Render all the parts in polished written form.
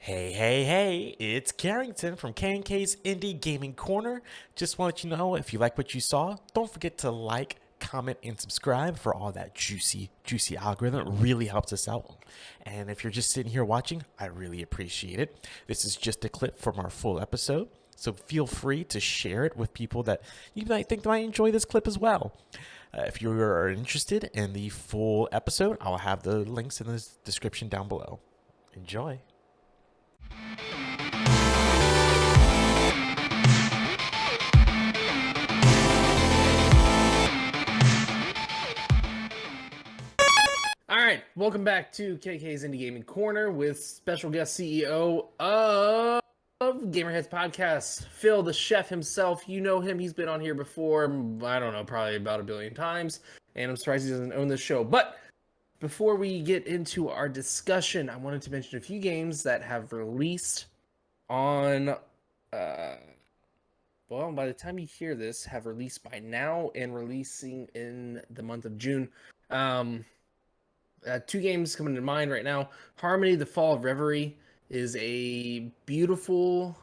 Hey, hey, hey, it's Karrington from K&K's Indie Gaming Corner. Just want to let you know, if you like what you saw, don't forget to like, comment, and subscribe for all that juicy algorithm. It really helps us out. And if you're just sitting here watching, I really appreciate it. This is just a clip from our full episode, so feel free to share it with people that you might think might enjoy this clip as well. If you are interested in the full episode, I'll have the links in the description down below. Enjoy. All right, welcome back to KK's Indie Gaming Corner with special guest CEO of Gamerheads Podcast, Phil, the chef himself. You know him; he's been on here before. I don't know, probably about a billion times. And I'm surprised he doesn't own this show. But before we get into our discussion, I wanted to mention a few games that have released on. Well, by the time you hear this, have released by now and releasing in the month of June. Two games coming to mind right now. Harmony, the Fall of Reverie is a beautiful,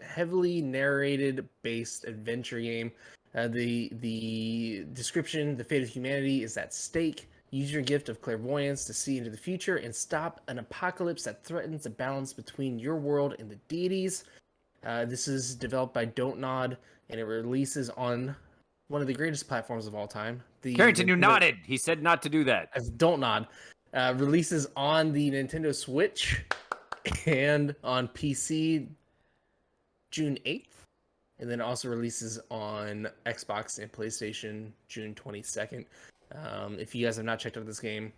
heavily narrated based adventure game. The description, the fate of humanity is at stake. Use your gift of clairvoyance to see into the future and stop an apocalypse that threatens the balance between your world and the deities. This is developed by Dordogne, and it releases on one of the greatest platforms of all time. Karrington, you nodded. He said not to do that. Don't nod. Releases on the Nintendo Switch and on PC June 8th. And then also releases on Xbox and PlayStation June 22nd. If you guys have not checked out this game,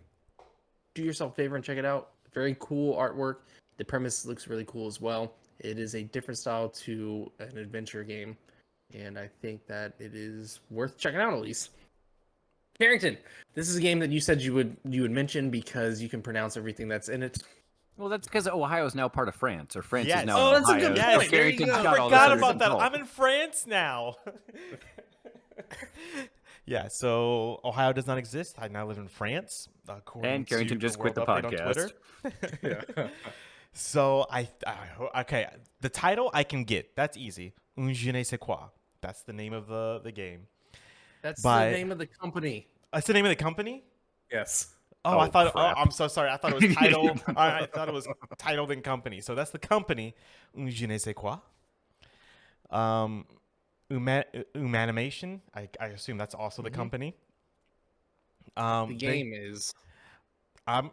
do yourself a favor and check it out. Very cool artwork. The premise looks really cool as well. It is a different style to an adventure game. And I think that it is worth checking out at least. Karrington, this is a game that you said you would mention because you can pronounce everything that's in it. Well, that's because Ohio is now part of France, or France Yes. is now Oh, in that's a Ohio. good So point. There you Karrington's go. got I all this forgot under about that. control. I'm in France now. Yeah, so Ohio does not exist. I now live in France. And Karrington just quit the World Update on podcast. Twitter. So okay, the title I can get. That's easy. Un je ne sais quoi. That's the name of the game. That's the name of the company. That's the name of the company? Yes. Oh, Oh, I thought. crap. Oh, I'm so sorry. I thought it was titled. I thought it was titled in company. So that's the company. Un je ne sais quoi. Humanimation. I assume that's also the company. The game is.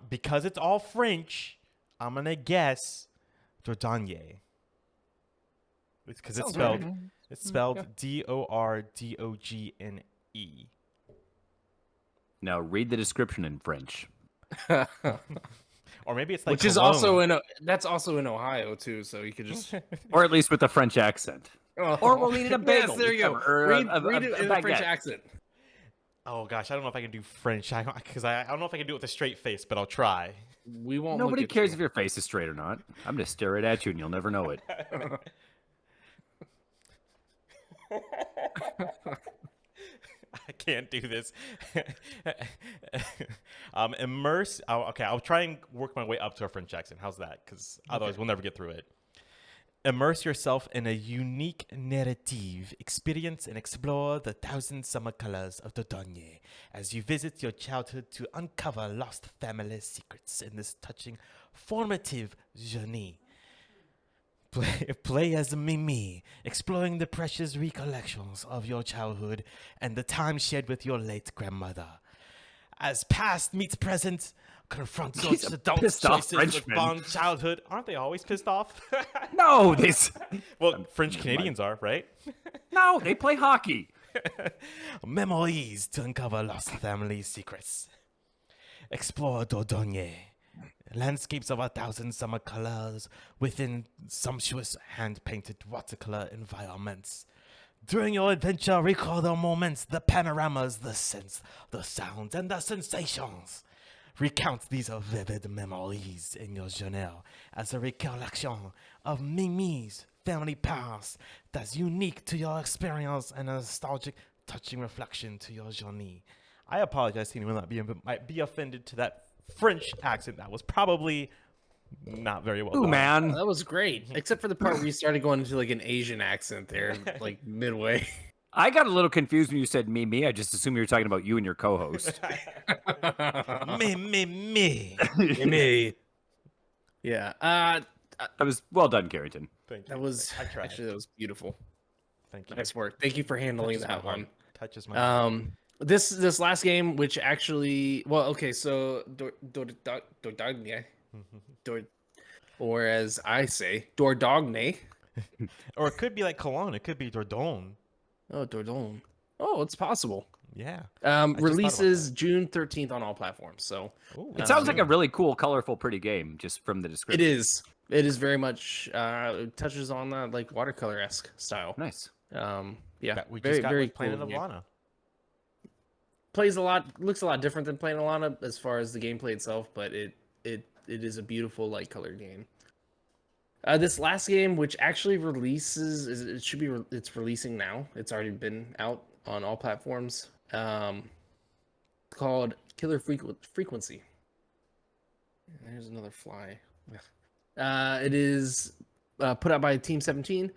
Because it's all French, I'm gonna guess Dordogne. Because it's spelled. Right. It's spelled Dordogne. Now read the description in French. Or maybe it's like Which is cologne. also that's also in Ohio too, so you could just Or at least with a French accent. Or we'll need a bagel. Yes, there you go. Or Read a it in a French baguette. accent. Oh gosh, I don't know if I can do French. Because I don't know if I can do it with a straight face, but I'll try. We won't. Nobody look at cares you. if your face is straight or not. I'm going to stare right at you and you'll never know it. I can't do this. Immerse. Okay, I'll try and work my way up to a French accent. How's that? Because otherwise we'll never get through it. Immerse yourself in a unique narrative experience and explore the thousand summer colors of Dordogne as you visit your childhood to uncover lost family secrets in this touching, formative journey. Play as Mimi, exploring the precious recollections of your childhood and the time shared with your late grandmother. As past meets present, confront your He's a adult pissed off choices with Frenchman. fond childhood. Aren't they always pissed off? No, this. Well, French Canadians are, right? No, they play hockey. Memories to uncover lost family secrets. Explore Dordogne. Landscapes of 1,000 summer colors within sumptuous hand-painted watercolor environments. During your adventure, recall the moments, the panoramas, the scents, the sounds, and the sensations. Recount these vivid memories in your journal as a recollection of Mimi's family past that's unique to your experience and a nostalgic, touching reflection to your journey. I apologize to anyone that might be offended to that French accent that was probably not very well Ooh, done. man. That was great, except for the part where you started going into like an Asian accent there, like midway. I got a little confused when you said me. I just assumed you were talking about you and your co-host. me. Me. Yeah. That was well done, Carrington. Thank you. That was I tried. actually that was beautiful. Thank you. Nice work. Thank you for handling Touches my that one. heart. Touches my heart. This last game, which actually, well, okay, so Dordogne, or as I say, Dordogne. Or it could be like Cologne. It could be Dordogne. Oh, Dordogne. Oh, it's possible. Yeah. just thought about Releases June 13th on all platforms. So Ooh, It sounds like a really cool, colorful, pretty game, just from the description. it is. It is very much it touches on that like watercolor-esque style. Nice. Yeah. that we very, just got very with Planet cool of game. Lana. Plays a lot, looks a lot different than Planet of Lana as far as the gameplay itself, but it is a beautiful light colored game. This last game, which actually releases, it's releasing now. It's already been out on all platforms. Called Killer Frequency. There's another fly. It is put out by Team 17.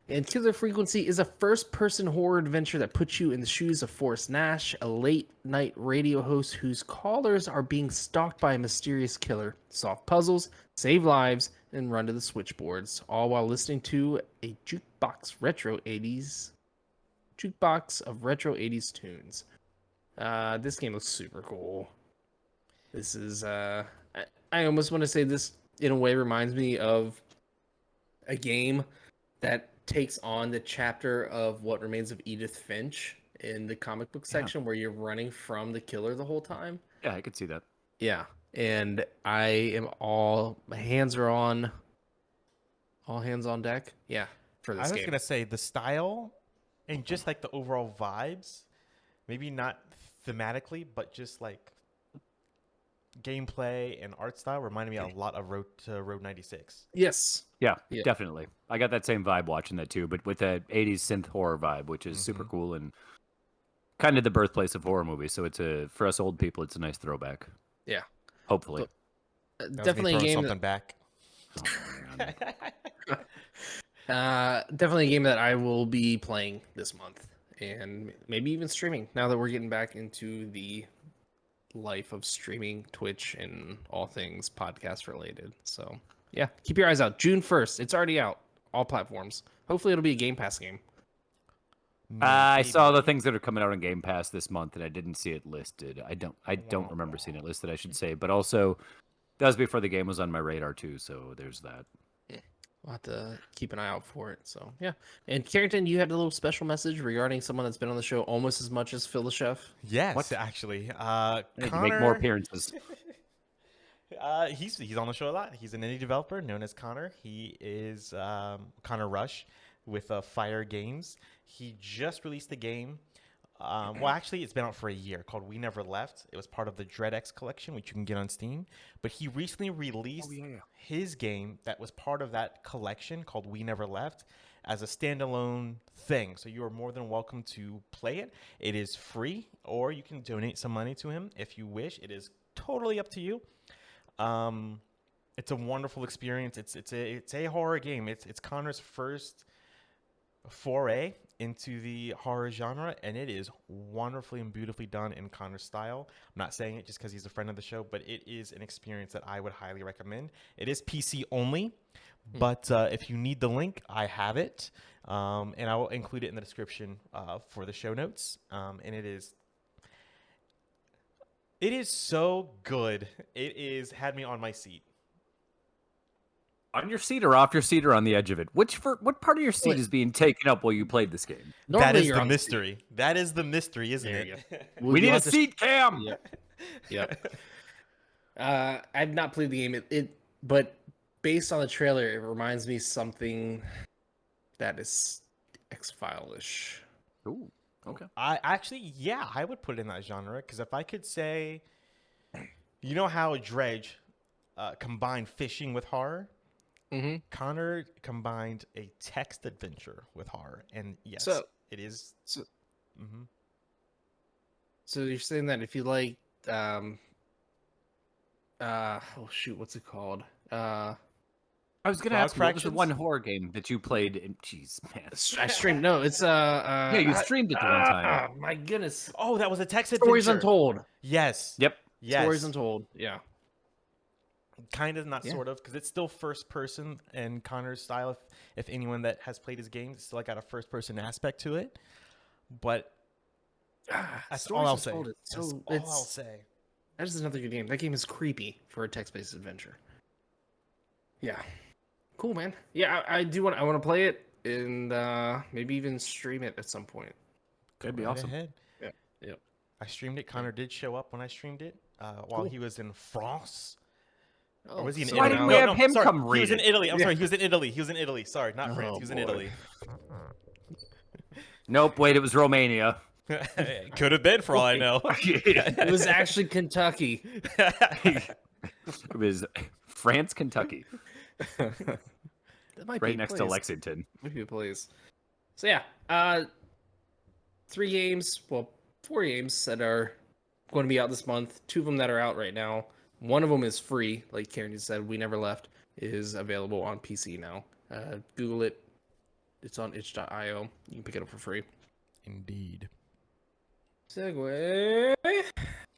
And Killer Frequency is a first-person horror adventure that puts you in the shoes of Forrest Nash, a late-night radio host whose callers are being stalked by a mysterious killer. Solve puzzles, save lives, and run to the switchboards, all while listening to a jukebox of retro 80s tunes. This game looks super cool. This is I almost want to say this in a way reminds me of a game that takes on the chapter of What Remains of Edith Finch in the comic book section where you're running from the killer the whole time. Yeah, I could see that. Yeah. And I am all hands on deck. Yeah. For this I was game. gonna say the style and just like the overall vibes, maybe not thematically, but just like gameplay and art style reminded me a lot of Road 96. Yes. Yeah, Yeah. definitely. I got that same vibe watching that too, but with that 80s synth horror vibe, which is super cool and kind of the birthplace of horror movies. So for us old people, it's a nice throwback. Yeah. Hopefully. That was me Definitely a throwing game something back. definitely a game that I will be playing this month and maybe even streaming now that we're getting back into the life of streaming Twitch and all things podcast related. So yeah, keep your eyes out. June 1st. It's already out. All platforms. Hopefully it'll be a Game Pass game. I saw the things that are coming out on Game Pass this month, and I didn't see it listed. I don't remember seeing it listed, I should say. But also, that was before the game was on my radar too. So there's that. We'll have to keep an eye out for it. So yeah. And Carrington, you had a little special message regarding someone that's been on the show almost as much as Phil the Chef. Yes, actually. I need to Connor, make more appearances. he's on the show a lot. He's an indie developer known as Connor. He is Connor Rush with Fire Games. He just released a game. Well, actually, it's been out for a year called We Never Left. It was part of the DreadX collection, which you can get on Steam. But he recently released his game that was part of that collection called We Never Left as a standalone thing. So you are more than welcome to play it. It is free, or you can donate some money to him if you wish. It is totally up to you. It's a wonderful experience. It's a horror game. It's Connor's first foray into the horror genre, and it is wonderfully and beautifully done in Connor's style. I'm not saying it just because he's a friend of the show, but it is an experience that I would highly recommend. It is PC only, but if you need the link, I have it, and I will include it in the description for the show notes. And it is so good. It is had me on my seat. On your seat or off your seat or on the edge of it? What part of your seat is being taken up while you played this game? Normally That is you're the on mystery. That is the mystery, isn't There you it? We need a seat cam. Yep. I've not played the game, but based on the trailer, it reminds me something that is X-File-ish. Ooh, okay. I would put it in that genre because if I could say, you know how Dredge combined fishing with horror. Mm-hmm. Connor combined a text adventure with horror, and yes, it is. So you're saying that if you like Oh shoot, what's it called? I was gonna Frog ask, what was the Fractions? one horror game that you played? Jeez, man. I streamed. No, it's Yeah, you streamed it the one time. My goodness. Oh, that was a text Stories adventure. Untold. Yes. Yep. Yes. Stories Untold. Yeah. Kind of, not Yeah. sort of, because it's still first person and Connor's style. If anyone that has played his games, it's still got a first person aspect to it. But that's Stories all I'll say. Untold is That's so- all it's- I'll say. That is another good game. That game is creepy for a text-based adventure. Yeah. Cool, man. Yeah, I do want. I want to play it and maybe even stream it at some point. That'd be Right awesome. ahead. Yeah. Yep. I streamed it. Connor did show up when I streamed it while Cool. he was in France. Oh, Or was he in so Why Italy? didn't now- we have him sorry. come He was read in it? Italy. I'm Yeah. sorry. He was in Italy. He was in Italy. Sorry, not France. Oh, He was in boy. Italy. Nope. Wait, it was Romania. Could have been for all I know. It was actually Kentucky. It was France, Kentucky, That might be right a next to place. Lexington. Might be a place. So yeah, 3 games. Well, 4 games that are going to be out this month. 2 of them that are out right now. One of them is free, like Karen said. We Never Left is available on PC now. Google it. It's on itch.io. You can pick it up for free. Indeed. Segue.